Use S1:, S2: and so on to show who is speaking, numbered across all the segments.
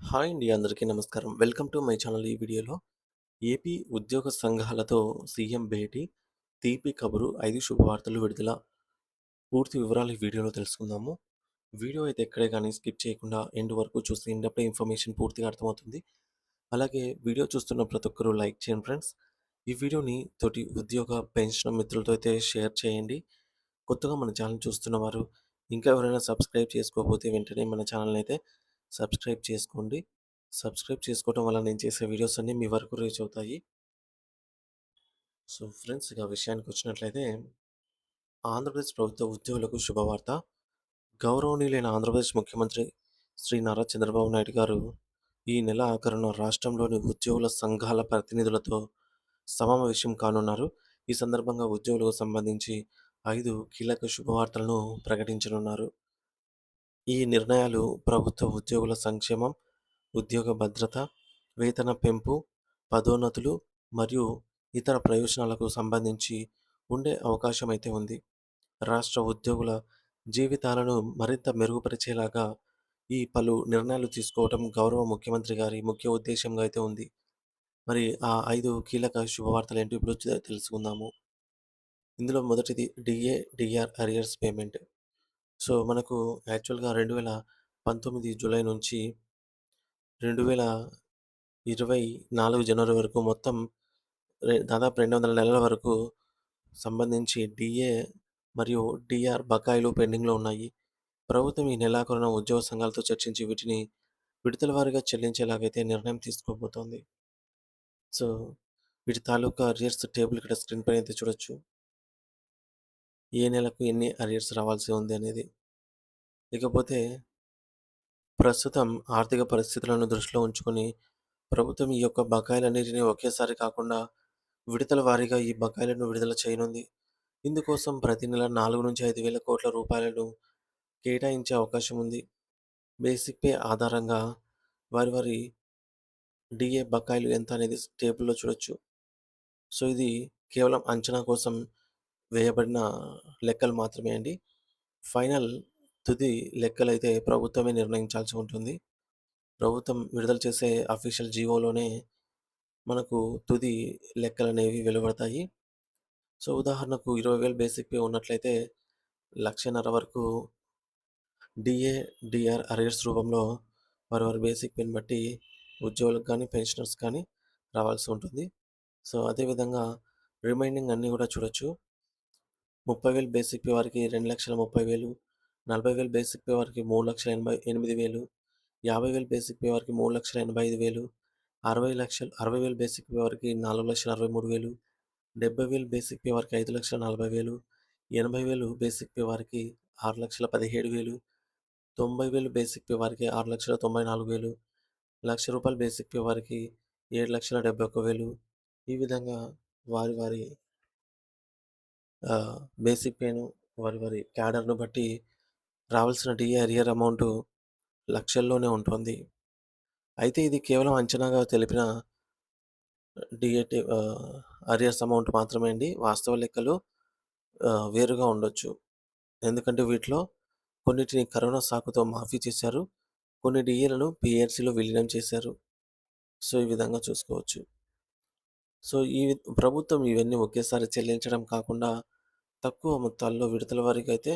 S1: Hi అండి. అందరికీ నమస్కారం. Welcome to my channel. ఈ వీడియోలో ఏపీ ఉద్యోగ సంఘాలతో సీఎం భేటీ, తీపి కబురు, 5 శుభవార్తలు విడుదల. పూర్తి వివరాలు ఈ వీడియోలో తెలుసుకుందాము. వీడియో అయితే ఎక్కడే గాని స్కిప్ చేయకుండా ఎండ్ వరకు చూస్తే ఎండప్పుడే ఇన్ఫర్మేషన్ పూర్తిగా అర్థమవుతుంది. అలాగే వీడియో చూస్తున్న ప్రతి ఒక్కరూ లైక్ చేయండి ఫ్రెండ్స్. ఈ వీడియోని తోటి ఉద్యోగ, పెన్షన్ మిత్రులతో అయితే షేర్ చేయండి. కొత్తగా మన ఛానల్ చూస్తున్నవారు ఇంకా ఎవరైనా సబ్స్క్రైబ్ చేసుకోకపోతే వెంటనే మన ఛానల్‌ని అయితే సబ్స్క్రైబ్ చేసుకోండి. సబ్స్క్రైబ్ చేసుకోవడం వల్ల నేను చేసే వీడియోస్ అన్నీ మీ వరకు రీచ్ అవుతాయి. సో ఫ్రెండ్స్, ఇక విషయానికొచ్చినట్లయితే ఆంధ్రప్రదేశ్ ప్రభుత్వ ఉద్యోగులకు శుభవార్త. గౌరవనీయులైన ఆంధ్రప్రదేశ్ ముఖ్యమంత్రి శ్రీ నారా చంద్రబాబు నాయుడు గారు ఈ నెల ఆఖరున రాష్ట్రంలోని ఉద్యోగుల సంఘాల ప్రతినిధులతో సమావేశం కానున్నారు. ఈ సందర్భంగా ఉద్యోగులకు సంబంధించి 5 కీలక శుభవార్తలను ప్రకటించనున్నారు. ఈ నిర్ణయాలు ప్రభుత్వ ఉద్యోగుల సంక్షేమం, ఉద్యోగ భద్రత, వేతన పెంపు, పదోన్నతులు మరియు ఇతర ప్రయోజనాలకు సంబంధించి ఉండే అవకాశం అయితే ఉంది. రాష్ట్ర ఉద్యోగుల జీవితాలను మరింత మెరుగుపరిచేలాగా ఈ పలు నిర్ణయాలు తీసుకోవటం గౌరవ ముఖ్యమంత్రి గారి ముఖ్య ఉద్దేశంగా అయితే ఉంది. మరి ఆ 5 కీలక శుభవార్తలేంటో ఇప్పుడు తెలుసుకుందాము. ఇందులో మొదటిది డిఆర్ అరియర్స్ పేమెంట్. సో, మనకు యాక్చువల్‌గా 2019 జూలై నుంచి 2024 జనవరి వరకు మొత్తం దాదాపు 200 నెలల వరకు సంబంధించి మరియు డిఆర్ బకాయిలు పెండింగ్‌లో ఉన్నాయి. ప్రభుత్వం ఈ నెలాఖరున ఉద్యోగ సంఘాలతో చర్చించి వీటిని విడతల వారీగా చెల్లించేలాగైతే నిర్ణయం తీసుకోబోతోంది. సో, వీటి తాలూకా అరియర్స్ టేబుల్ ఇక్కడ స్క్రీన్ పైన అయితే చూడొచ్చు. ఏ నెలకు ఎన్ని అరియర్స్ రావాల్సి ఉంది అనేది. ఇకపోతే ప్రస్తుతం ఆర్థిక పరిస్థితులను దృష్టిలో ఉంచుకొని ప్రభుత్వం ఈ యొక్క బకాయిలన్నిటిని ఒకేసారి కాకుండా విడతల వారీగా ఈ బకాయిలను విడుదల చేయనుంది. ఇందుకోసం ప్రతి నెల 4-5 వేల కోట్ల రూపాయలను కేటాయించే అవకాశం ఉంది. బేసిక్ పే ఆధారంగా వారి డిఏ బకాయిలు ఎంత అనేది టేబుల్‌లో చూడొచ్చు. సో, ఇది కేవలం అంచనా కోసం వేయబడిన లెక్కలు మాత్రమే అండి. ఫైనల్ తుది లెక్కలైతే ప్రభుత్వమే నిర్ణయించాల్సి ఉంటుంది. ప్రభుత్వం విడుదల చేసే అఫీషియల్ జీవోలోనే మనకు తుది లెక్కలనేవి వెలువడతాయి. సో, ఉదాహరణకు 20,000 బేసిక్ పే ఉన్నట్లయితే 1,50,000 వరకు డిఏ, డిఆర్ అరియర్స్ రూపంలో వారి బేసిక్ పేని బట్టి ఉద్యోగులకు కానీ, పెన్షనర్స్ కానీ రావాల్సి ఉంటుంది. సో, అదేవిధంగా రిమైనింగ్ అన్నీ కూడా చూడొచ్చు. 30,000 బేసిక్ పే వారికి 2,30,000, 40,000 బేసిక్ పే వారికి 3,88,000, 50,000 బేసిక్ పే వారికి 3,85,000, 60,000 బేసిక్ పే వారికి 4,63,000, 70,000 బేసిక్ పే వారికి 5,40,000, 80,000 బేసిక్ పే వారికి 6,17,000, 90,000 బేసిక్ పే వారికి 6,94,000, రూ. 1,00,000 బేసిక్ పే వారికి 7,71,000. ఈ విధంగా వారి బేసిక్ పేను వారి క్యాడర్‌ను బట్టి రావాల్సిన డిఏ అరియర్ అమౌంటు లక్షల్లోనే ఉంటుంది. అయితే ఇది కేవలం అంచనాగా తెలిపిన అరియర్స్ అమౌంట్ మాత్రమే అండి. వాస్తవ లెక్కలు వేరుగా ఉండొచ్చు. ఎందుకంటే వీటిలో కొన్నిటిని కరోనా సాకుతో మాఫీ చేశారు. కొన్ని డిఏలను పీఎస్సీలో విలీనం చేశారు. సో, ఈ విధంగా చూసుకోవచ్చు. సో, ప్రభుత్వం ఇవన్నీ ఒకేసారి చెల్లించడం కాకుండా తక్కువ మొత్తాల్లో విడతల వారీగా అయితే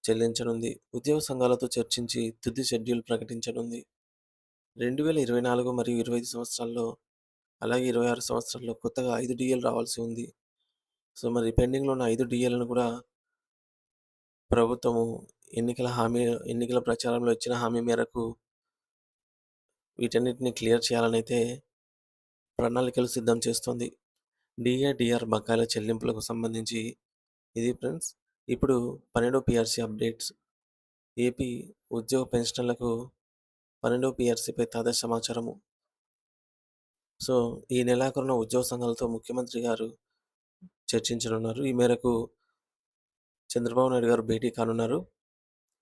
S1: చెల్లించనుంది. ఉద్యోగ సంఘాలతో చర్చించి తుది షెడ్యూల్ ప్రకటించనుంది. 2024 మరియు 25 సంవత్సరాల్లో, అలాగే 26 సంవత్సరాల్లో కొత్తగా 5 డీఏలు రావాల్సి ఉంది. సో, మరి పెండింగ్‌లో ఉన్న 5 డీఏలను కూడా ప్రభుత్వము ఎన్నికల ప్రచారంలో ఇచ్చిన హామీ మేరకు వీటన్నిటిని క్లియర్ చేయాలనైతే ప్రణాళికలు సిద్ధం చేస్తోంది. డిఏ, డిఆర్ బకాయిల చెల్లింపులకు సంబంధించి ఇది ఫ్రెండ్స్. ఇప్పుడు 12వ పీఆర్సీ అప్డేట్స్. ఏపీ ఉద్యోగ పెన్షనర్లకు 12వ పీఆర్సీపై తాజా సమాచారము. సో, ఈ నెలాఖరున ఉద్యోగ సంఘాలతో ముఖ్యమంత్రి గారు చర్చించనున్నారు. ఈ మేరకు చంద్రబాబు నాయుడు గారు భేటీ కానున్నారు.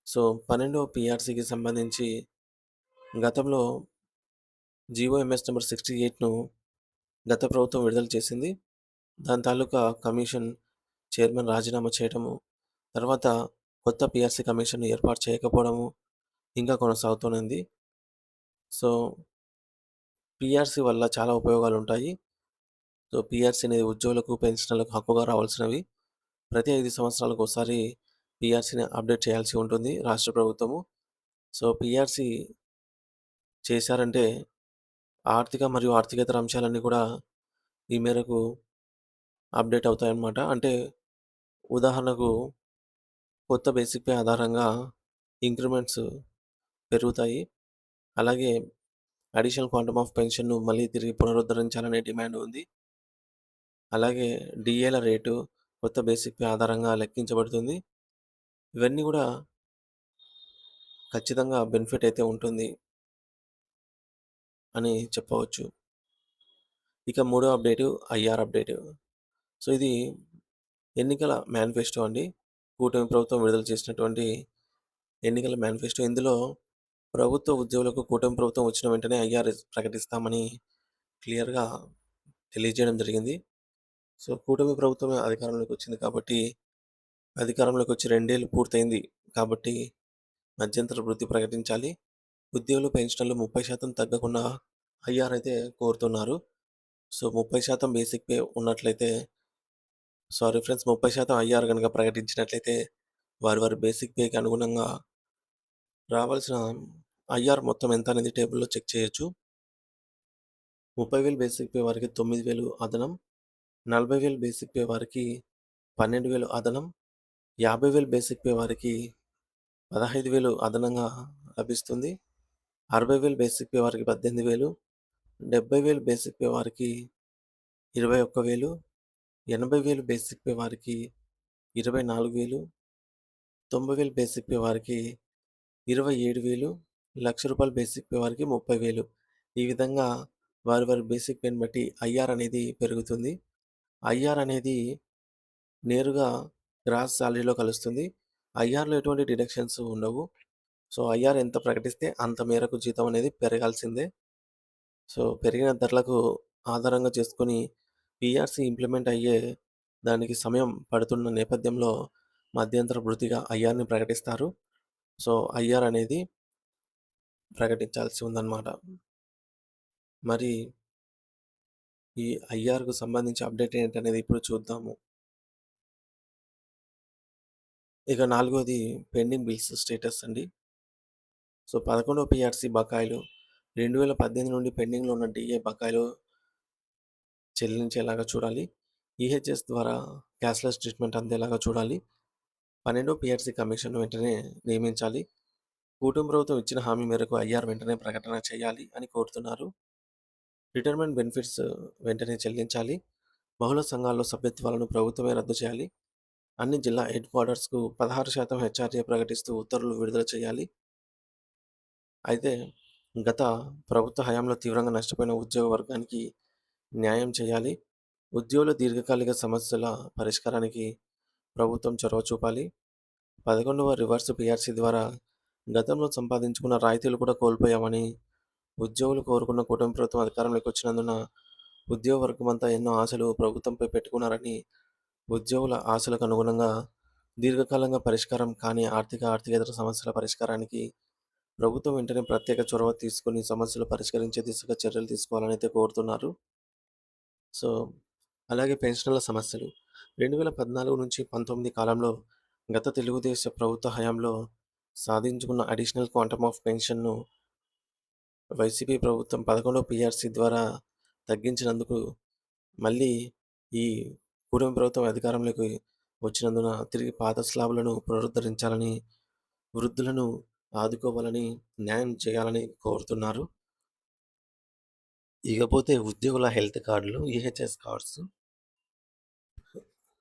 S1: సో, 12వ పీఆర్సీకి సంబంధించి గతంలో జీవోఎంఎస్ నంబర్ 68ను గత ప్రభుత్వం విడుదల చేసింది. దాని తాలూకా కమిషన్ చైర్మన్ రాజీనామా చేయడము, తర్వాత కొత్త పీఆర్సీ కమిషన్ ఏర్పాటు చేయకపోవడము ఇంకా కొనసాగుతూనే ఉంది. సో, పీఆర్సీ వల్ల చాలా ఉపయోగాలుంటాయి. సో, పీఆర్సీ అనేది ఉద్యోగులకు, పెన్షనర్లకు హక్కుగా రావాల్సినవి. ప్రతి 5 సంవత్సరాలకోసారి పీఆర్సీని అప్డేట్ చేయాల్సి ఉంటుంది రాష్ట్ర ప్రభుత్వము. సో, పీఆర్సీ చేశారంటే ఆర్థిక మరియు ఆర్థికేతర అంశాలన్నీ కూడా ఈ మేరకు అప్డేట్ అవుతాయన్నమాట. అంటే ఉదాహరణకు కొత్త బేసిక్ పే ఆధారంగా ఇంక్రిమెంట్స్ పెరుగుతాయి. అలాగే అడిషనల్ క్వాంటమ్ ఆఫ్ పెన్షన్‌ను మళ్ళీ తిరిగి పునరుద్ధరించాలనే డిమాండ్ ఉంది. అలాగే డీఏల రేటు కొత్త బేసిక్ పే ఆధారంగా లెక్కించబడుతుంది. ఇవన్నీ గూడా ఖచ్చితంగా బెనిఫిట్ అయితే ఉంటుంది అని చెప్పవచ్చు. ఇక మూడో అప్డేటు ఐఆర్ అప్డేటు. సో, ఇది ఎన్నికల మేనిఫెస్టో అండి. కూటమి ప్రభుత్వం విడుదల చేసినటువంటి ఎన్నికల మేనిఫెస్టో. ఇందులో ప్రభుత్వ ఉద్యోగులకు కూటమి ప్రభుత్వం వచ్చిన వెంటనే ఐఆర్ ప్రకటిస్తామని క్లియర్‌గా తెలియజేయడం జరిగింది. సో, కూటమి ప్రభుత్వమే అధికారంలోకి వచ్చింది కాబట్టి, అధికారంలోకి వచ్చి 2 ఏళ్ళు పూర్తయింది కాబట్టి, మధ్యంతర వృత్తి ప్రకటించాలి. ఉద్యోగులు, పెన్షనర్లు 30% తగ్గకుండా ఐఆర్ అయితే కోరుతున్నారు. సో, 30% బేసిక్ పే ఉన్నట్లయితే సారీ ఫ్రెండ్స్, 30% ఐఆర్ గనుక ప్రకటించినట్లయితే, వారి బేసిక్ పేకి అనుగుణంగా రావాల్సిన ఐఆర్ మొత్తం ఎంత అనేది టేబుల్‌లో చెక్ చేయొచ్చు. 30,000 బేసిక్ పే వారికి 9,000 అదనం, 40,000 బేసిక్ పే వారికి 12,000 అదనం, 50,000 బేసిక్ పే వారికి 15,000 అదనంగా లభిస్తుంది. 60,000 బేసిక్ పే వారికి 18,000, 70,000 బేసిక్ పే వారికి 21,000, 80,000 బేసిక్ పే వారికి 24,000, 90,000 బేసిక్ పే వారికి 27,000, రూ. 1,00,000 బేసిక్ పే వారికి 30,000. ఈ విధంగా వారి బేసిక్ పేని బట్టి ఐఆర్ అనేది పెరుగుతుంది. ఐఆర్ అనేది నేరుగా గ్రాస్ సాలరీలో కలుస్తుంది. ఐఆర్‌లో ఎటువంటి డిడక్షన్స్ ఉండవు. సో, ఐఆర్ ఎంత ప్రకటిస్తే అంత మేరకు జీతం అనేది పెరగాల్సిందే. సో, పెరిగిన ధరలకు ఆధారంగా చేసుకొని పీఆర్సీ ఇంప్లిమెంట్ అయ్యే దానికి సమయం పడుతున్న నేపథ్యంలో మధ్యంతర భృతిగా ఐఆర్‌ని ప్రకటిస్తారు. సో, ఐఆర్ అనేది ప్రకటించాల్సి ఉందన్నమాట. మరి ఈ ఐఆర్‌కు సంబంధించి అప్డేట్ ఏంటనేది ఇప్పుడు చూద్దాము. ఇక నాలుగోది పెండింగ్ బిల్స్ స్టేటస్ అండి. సో, 11వ పీఆర్సీ బకాయిలు 2018 నుండి పెండింగ్‌లో ఉన్న డీఏ బకాయిలు చెల్లించేలాగా చూడాలి. ఈహెచ్ఎస్ ద్వారా క్యాష్‌లెస్ ట్రీట్మెంట్ అందేలాగా చూడాలి. 12వ పీఆర్సీ కమిషన్‌ను వెంటనే నియమించాలి. కూటమి ప్రభుత్వం ఇచ్చిన హామీ మేరకు ఐఆర్ వెంటనే ప్రకటన చేయాలి అని కోరుతున్నారు. రిటైర్మెంట్ బెనిఫిట్స్ వెంటనే చెల్లించాలి. బహుళ సంఘాల్లో సభ్యత్వాలను ప్రభుత్వమే రద్దు చేయాలి. అన్ని జిల్లా హెడ్ క్వార్టర్స్‌కు 16% హెచ్ఆర్‌జే ప్రకటిస్తూ ఉత్తర్వులు విడుదల చేయాలి. అయితే గత ప్రభుత్వ హయాంలో తీవ్రంగా నష్టపోయిన ఉద్యోగ వర్గానికి న్యాయం చేయాలి. ఉద్యోగుల దీర్ఘకాలిక సమస్యల పరిష్కారానికి ప్రభుత్వం చొరవ చూపాలి. 11వ రివర్స్ పీఆర్సీ ద్వారా గతంలో సంపాదించుకున్న రాయితీలు కూడా కోల్పోయామని ఉద్యోగులు కోరుకున్న కూటమి ప్రభుత్వం అధికారంలోకి వచ్చినందున ఉద్యోగ వర్గమంతా ఎన్నో ఆశలు ప్రభుత్వంపై పెట్టుకున్నారని, ఉద్యోగుల ఆశలకు అనుగుణంగా దీర్ఘకాలంగా పరిష్కారం కాని ఆర్థికేతర సమస్యల పరిష్కారానికి ప్రభుత్వం వెంటనే ప్రత్యేక చొరవ తీసుకొని సమస్యలు పరిష్కరించే దిశగా చర్యలు తీసుకోవాలని అయితే కోరుతున్నారు. సో, అలాగే పెన్షనర్ల సమస్యలు 2014-19 కాలంలో గత తెలుగుదేశ ప్రభుత్వ హయాంలో సాధించుకున్న అడిషనల్ క్వాంటమ్ ఆఫ్ పెన్షన్‌ను వైసీపీ ప్రభుత్వం 11వ పీఆర్సీ ద్వారా తగ్గించినందుకు మళ్ళీ ఈ కూటమి ప్రభుత్వం అధికారంలోకి వచ్చినందున తిరిగి పాత స్లాబులను పునరుద్ధరించాలని, వృద్ధులను ఆదుకోవాలని, న్యాయం చేయాలని కోరుతున్నారు. ఇకపోతే ఉద్యోగుల హెల్త్ కార్డులు, ఈహెచ్ఎస్ కార్డ్స్.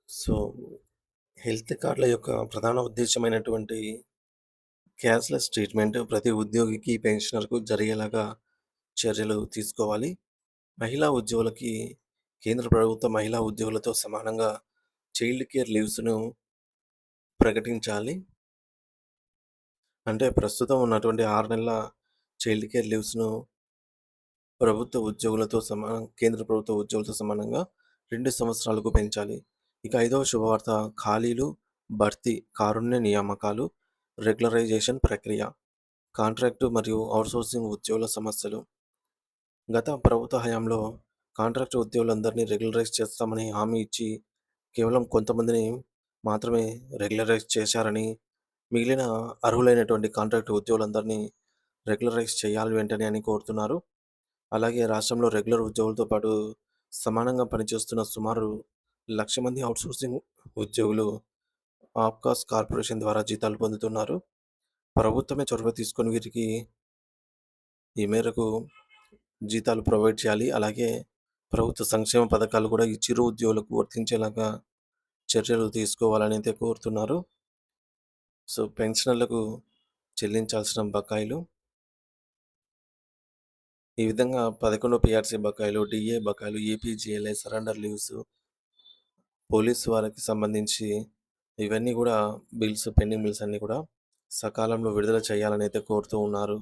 S1: సో, హెల్త్ కార్డుల యొక్క ప్రధాన ఉద్దేశ్యమైనటువంటి క్యాష్‌లెస్ ట్రీట్మెంట్ ప్రతి ఉద్యోగికి, పెన్షనర్‌కు జరిగేలాగా చర్యలు తీసుకోవాలి. మహిళా ఉద్యోగులకి కేంద్ర ప్రభుత్వ మహిళా ఉద్యోగులతో సమానంగా చైల్డ్ కేర్ లీవ్స్‌ను ప్రకటించాలి. అంటే ప్రస్తుతం ఉన్నటువంటి 6 నెలల చైల్డ్ కేర్ లీవ్స్‌ను కేంద్ర ప్రభుత్వ ఉద్యోగులతో సమానంగా 2 సంవత్సరాలకు పెంచాలి. ఇక ఐదవ శుభవార్త ఖాళీలు, భర్తీ, కారుణ్య నియామకాలు, రెగ్యులరైజేషన్ ప్రక్రియ. కాంట్రాక్టు మరియు ఔట్‌సోర్సింగ్ ఉద్యోగుల సమస్యలు. గత ప్రభుత్వ హయాంలో కాంట్రాక్టు ఉద్యోగులందరినీ రెగ్యులరైజ్ చేస్తామని హామీ ఇచ్చి, కేవలం కొంతమందిని మాత్రమే రెగ్యులరైజ్ చేశారని, మిగిలిన అర్హులైనటువంటి కాంట్రాక్టు ఉద్యోగులందరినీ రెగ్యులరైజ్ చేయాలి వెంటనే అని కోరుతున్నారు. అలాగే రాష్ట్రంలో రెగ్యులర్ ఉద్యోగులతో పాటు సమానంగా పనిచేస్తున్న సుమారు 1,00,000 మంది ఔట్‌సోర్సింగ్ ఉద్యోగులు ఆప్కాస్ కార్పొరేషన్ ద్వారా జీతాలు పొందుతున్నారు. ప్రభుత్వమే చొరవ తీసుకొని వీరికి ఈ మేరకు జీతాలు ప్రొవైడ్ చేయాలి. అలాగే ప్రభుత్వ సంక్షేమ పథకాలు కూడా ఈ చిరు ఉద్యోగులకు వర్తించేలాగా చర్యలు తీసుకోవాలని అయితే కోరుతున్నారు. సో, పెన్షనర్లకు చెల్లించాల్సిన బకాయిలు ఈ విధంగా 11 పీఆర్సీ బకాయిలు, డీఏ బకాయిలు, ఏపీజీఎల్ఐ సరెండర్ లీవ్స్, పోలీసు వారికి సంబంధించి ఇవన్నీ కూడా పెండింగ్ బిల్స్ అన్నీ కూడా సకాలంలో విడుదల చేయాలని అయితే కోరుతూ ఉన్నారు.